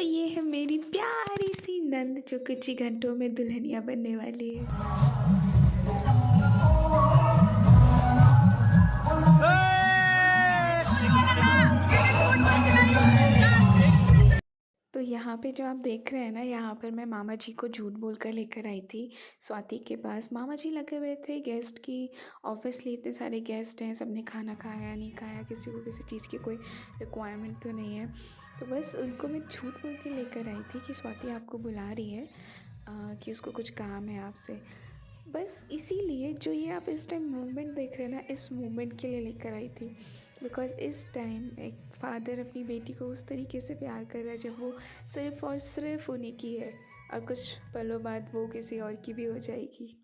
ये है मेरी प्यारी सी नंद जो कुछ ही घंटों में दुल्हनिया बनने वाली है। तो यहाँ पे जो आप देख रहे हैं ना, यहाँ पर मैं मामा जी को झूठ बोलकर लेकर आई थी स्वाति के पास। मामा जी लगे हुए थे गेस्ट की, ऑब्वियसली इतने सारे गेस्ट हैं, सबने खाना खाया नहीं खाया, किसी को किसी चीज़ की कोई रिक्वायरमेंट तो नहीं है। तो बस उनको मैं झूठ बोल के लेकर आई थी कि स्वाति आपको बुला रही है, कि उसको कुछ काम है आपसे। बस इसीलिए जो ये आप इस टाइम मूवमेंट देख रहे हैं ना, इस मूवमेंट के लिए लेकर आई थी। बिकॉज़ इस टाइम एक फ़ादर अपनी बेटी को उस तरीके से प्यार कर रहा है जब वो सिर्फ़ और सिर्फ़ उन्हीं की है, और कुछ पलों बाद वो किसी और की भी हो जाएगी।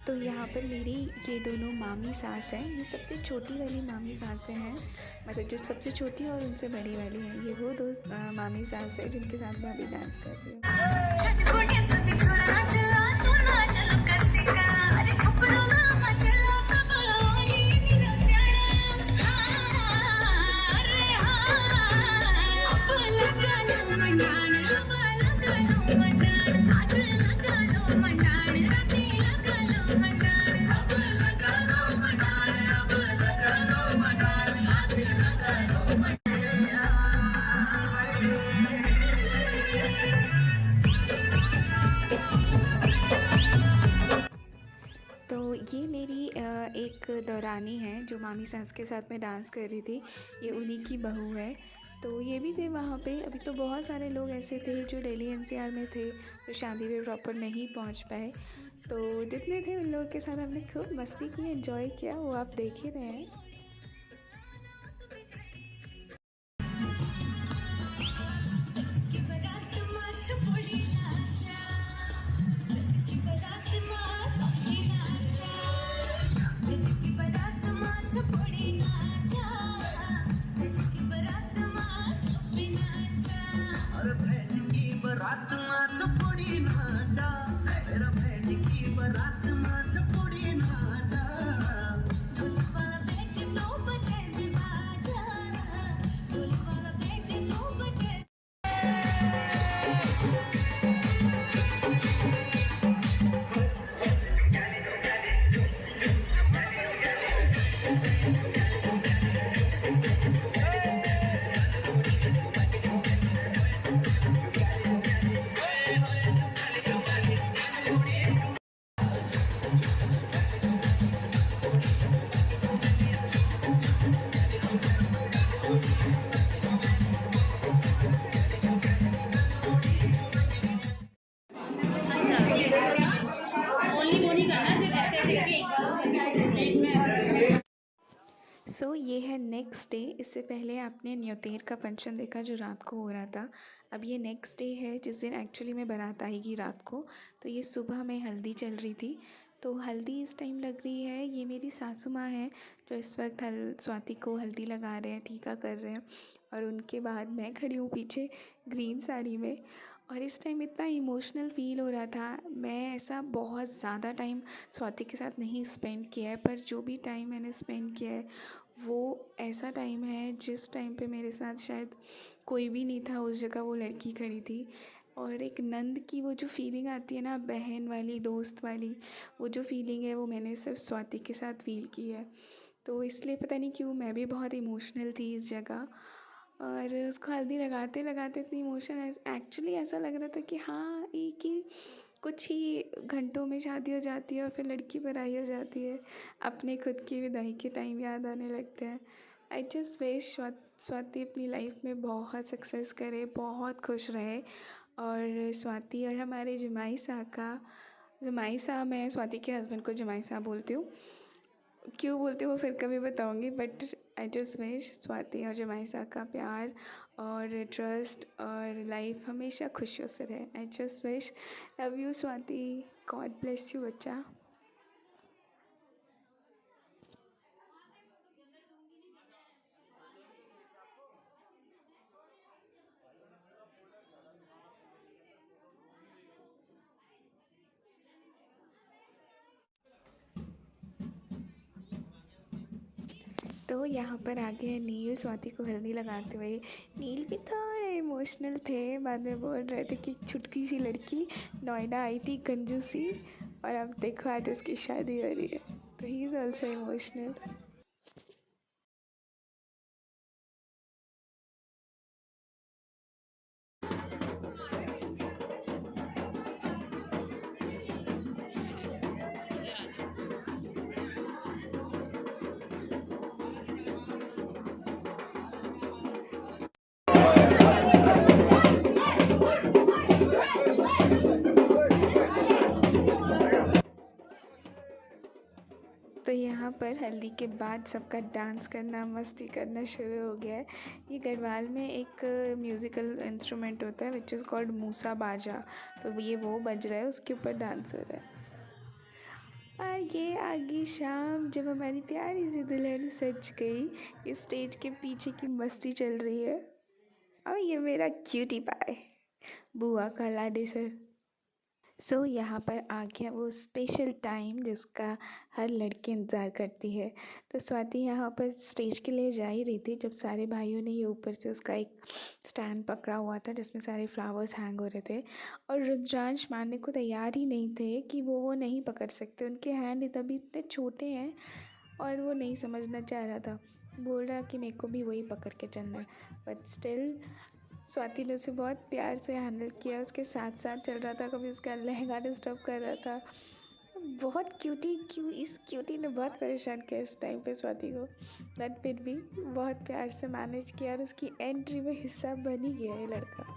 तो यहाँ पर मेरी ये दोनों मामी सास हैं, ये सबसे छोटी वाली मामी सासें हैं, मतलब जो सबसे छोटी और उनसे बड़ी वाली हैं, ये वो दो मामी सास है जिनके साथ मैं अभी डांस कर रही हूँ। तो ये मेरी एक दौरानी है जो मामी सास के साथ में डांस कर रही थी, ये उन्हीं की बहू है। तो ये भी थे वहाँ पे। अभी तो बहुत सारे लोग ऐसे थे जो दिल्ली एनसीआर में थे, जो शादी में प्रॉपर नहीं पहुँच पाए। तो जितने थे उन लोगों के साथ हमने खूब मस्ती की, एंजॉय किया, वो आप देख ही रहे हैं। ये है नेक्स्ट डे। इससे पहले आपने न्योतेर का फंक्शन देखा जो रात को हो रहा था। अब ये नेक्स्ट डे है जिस दिन एक्चुअली में बारात आएगी रात को। तो ये सुबह में हल्दी चल रही थी। तो हल्दी इस टाइम लग रही है, ये मेरी सासू माँ हैं जो इस वक्त स्वाति को हल्दी लगा रहे हैं, टीका कर रहे हैं। और उनके बाद मैं खड़ी हूँ पीछे ग्रीन साड़ी में। और इस टाइम इतना इमोशनल फ़ील हो रहा था। मैं ऐसा बहुत ज़्यादा टाइम स्वाति के साथ नहीं स्पेंड किया है, पर जो भी टाइम मैंने स्पेंड किया है वो ऐसा टाइम है जिस टाइम पे मेरे साथ शायद कोई भी नहीं था, उस जगह वो लड़की खड़ी थी। और एक नंद की वो जो फीलिंग आती है ना, बहन वाली, दोस्त वाली, वो जो फीलिंग है वो मैंने सिर्फ स्वाति के साथ फील की है। तो इसलिए पता नहीं क्यों मैं भी बहुत इमोशनल थी इस जगह। और उसको हल्दी लगाते लगाते इतनी इमोशन एक्चुअली ऐसा लग रहा था कि हाँ, एक ही कुछ ही घंटों में शादी हो जाती है और फिर लड़की पराई हो जाती है। अपने खुद की विदाई के टाइम याद आने लगते हैं। आई जस्ट विश स्वाति अपनी लाइफ में बहुत सक्सेस करे, बहुत खुश रहे। और स्वाति और हमारे जमाई साहब का, जमाई साहब, मैं स्वाति के हस्बैंड को जमाई साहब बोलती हूँ, क्यों बोलती हूँ वो फिर कभी बताऊँगी। But I just wish Swati और जमाई साहब का प्यार और ट्रस्ट और लाइफ हमेशा खुशियों से रहे। I just wish, love you Swati, God bless you बच्चा। तो यहाँ पर आगे है नील, स्वाति को हल्दी लगाते हुए। नील भी थोड़े इमोशनल थे, बाद में बोल रहे थे कि छुटकी सी लड़की नोएडा आई थी कंजूसी, और अब देखो आज उसकी शादी हो रही है, तो ही इज़ ऑल्सो इमोशनल। तो यहाँ पर हल्दी के बाद सबका डांस करना, मस्ती करना शुरू हो गया है। ये गढ़वाल में एक म्यूज़िकल इंस्ट्रूमेंट होता है विच इज़ कॉल्ड मूसा बाजा, तो ये वो बज रहा है, उसके ऊपर डांस हो रहा है। और ये आगे शाम जब हमारी प्यारी सी दुल्हन सज गई, इस स्टेज के पीछे की मस्ती चल रही है। और ये मेरा क्यूटी पाए, बुआ का लाडे सर। सो यहाँ पर आ गया वो स्पेशल टाइम जिसका हर लड़की इंतज़ार करती है। तो स्वाति यहाँ पर स्टेज के लिए जा ही रही थी जब सारे भाइयों ने ये ऊपर से उसका एक स्टैंड पकड़ा हुआ था जिसमें सारे फ्लावर्स हैंग हो रहे थे, और रुद्रांश मानने को तैयार ही नहीं थे कि वो नहीं पकड़ सकते, उनके हैंड तभी इतने छोटे हैं, और वो नहीं समझना चाह रहा था, बोल रहा कि मेरे को भी वही पकड़ के चलना है। बट स्टिल स्वाति ने उसे बहुत प्यार से हैंडल किया, उसके साथ साथ चल रहा था, कभी उसका लहंगा डिस्टर्ब कर रहा था। बहुत इस क्यूटी ने बहुत परेशान किया इस टाइम पे स्वाति को, बट फिर भी बहुत प्यार से मैनेज किया, और उसकी एंट्री में हिस्सा बन ही गया ये लड़का।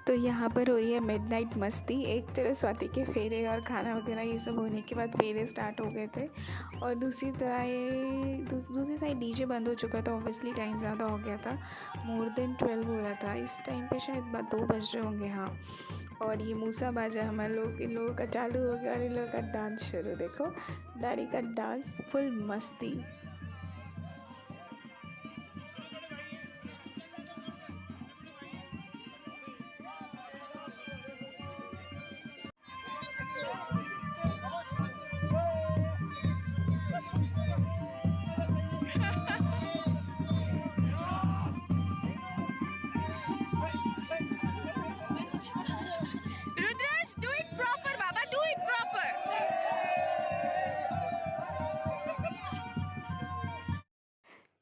तो यहाँ पर हुई है मिडनाइट मस्ती। एक तरह स्वाति के फेरे और खाना वगैरह ये सब होने के बाद फेरे स्टार्ट हो गए थे, और दूसरी तरह ये दूसरी साइड डीजे बंद हो चुका था, ऑब्वियसली टाइम ज़्यादा हो गया था, मोर देन 12 हो रहा था इस टाइम पे, शायद 2 बज रहे होंगे हाँ। और ये मूसा बाजा हमारे लोग, इन लोगों का चालू हो गया, और इन लोगों का डांस शुरू, देखो डैडी का डांस, फुल मस्ती। Rudras, do it proper, Baba, do it proper.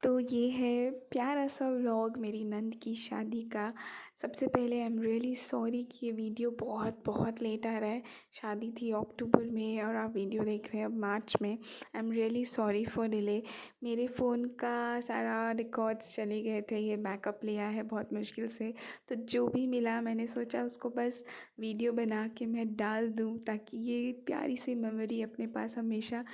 तो ये है प्यारा सा व्लॉग मेरी नंद की शादी का। सबसे पहले आई एम रियली सॉरी कि ये वीडियो बहुत बहुत लेट आ रहा है। शादी थी अक्टूबर में और आप वीडियो देख रहे हैं अब मार्च में। I am really sorry for delay. मेरे फ़ोन का सारा रिकॉर्ड्स चले गए थे, ये बैकअप लिया है बहुत मुश्किल से, तो जो भी मिला मैंने सोचा उसको बस वीडियो बना के मैं डाल दूँ ताकि ये प्यारी सी मेमोरी अपने पास हमेशा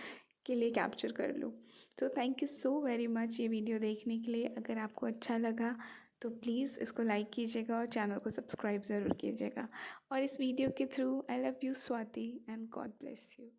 के लिए कैप्चर कर लूँ। तो thank you so very much ये वीडियो देखने के लिए। अगर आपको अच्छा लगा तो प्लीज़ इसको लाइक कीजिएगा और चैनल को सब्सक्राइब ज़रूर कीजिएगा। और इस वीडियो के through I love you Swati and God bless you.